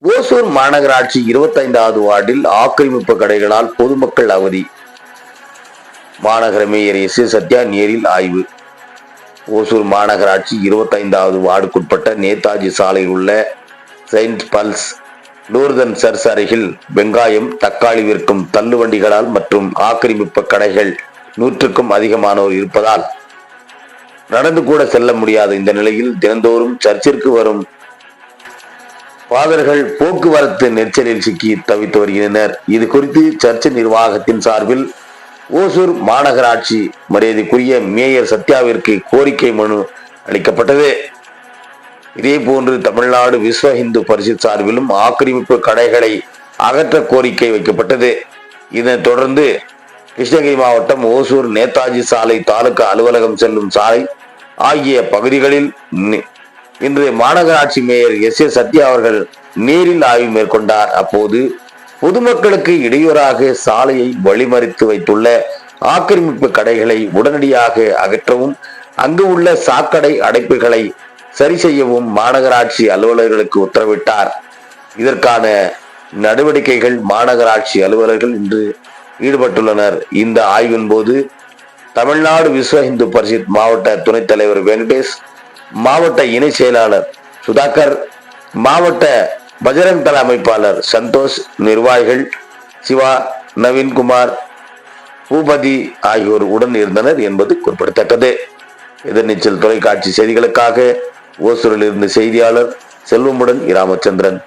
ஓசூர் மாநகராட்சி 25வது வார்டில் ஆக்கிரமிப்பு கடைகளால் பொதுமக்கள் அவதி. மாநகர மேயர் எஸ். சத்யா நேரில் ஆய்வு. ஓசூர் மாநகராட்சி 25வது வார்டுக்குட்பட்ட நேதாஜி சாலையில் உள்ள செயின்ட் பல்ஸ் லூர்தன் சர்ச் அருகில் வெங்காயம், தக்காளி விற்கும் தள்ளுவண்டிகளால் மற்றும் ஆக்கிரமிப்பு கடைகள் 100க்கும் அதிகமானோர் இருப்பதால் நடந்து கூட செல்ல முடியாத இந்த நிலையில் தினந்தோறும் சர்ச்சிற்கு வரும் பாதர்கள் போக்குவரத்து நெரிசலில் சிக்கி தவித்து வருகின்றனர். இது குறித்து சர்ச் நிர்வாகத்தின் சார்பில் ஓசூர் மாநகராட்சி மரியாதைக்குரிய மேயர் சத்யாவிற்கு கோரிக்கை மனு அளிக்கப்பட்டது. இதேபோன்று தமிழ்நாடு விஸ்வ இந்து பரிஷத் சார்பிலும் ஆக்கிரமிப்பு கடைகளை அகற்ற கோரிக்கை வைக்கப்பட்டது. இதனைத் தொடர்ந்து கிருஷ்ணகிரி மாவட்டம் ஓசூர் நேதாஜி சாலை தாலுகா அலுவலகம் செல்லும் சாலை ஆகிய பகுதிகளில் இன்று மாநகராட்சி மேயர் எஸ். சத்யா அவர்கள் நேரில் ஆய்வு மேற்கொண்டார். அப்போது பொதுமக்களுக்கு இடையூறாக சாலையை வழிமறித்து வைத்துள்ள ஆக்கிரமிப்பு கடைகளை உடனடியாக அகற்றவும், அங்கு உள்ள சாக்கடை அடைப்புகளை சரி செய்யவும் மாநகராட்சி அலுவலர்களுக்கு உத்தரவிட்டார். இதற்கான நடவடிக்கைகள் மாநகராட்சி அலுவலர்கள் இன்று ஈடுபட்டுள்ளனர். இந்த ஆய்வின் போது தமிழ்நாடு விஸ்வ இந்து பரிஷத் மாவட்ட துணைத் தலைவர் வெங்கடேஷ், மாவட்ட இணை செயலாளர் சுதாகர், மாவட்ட பஜரங் தள அமைப்பாளர் சந்தோஷ், நிர்வாகிகள் சிவா, நவீன்குமார், பூபதி ஆகியோர் உடன் இருந்தனர் என்பது குறிப்பிடத்தக்கது. எதிர்நீச்சல் தொலைக்காட்சி செய்திகளுக்காக ஓசூரில் இருந்து செய்தியாளர் செல்வமுடன் ராமச்சந்திரன்.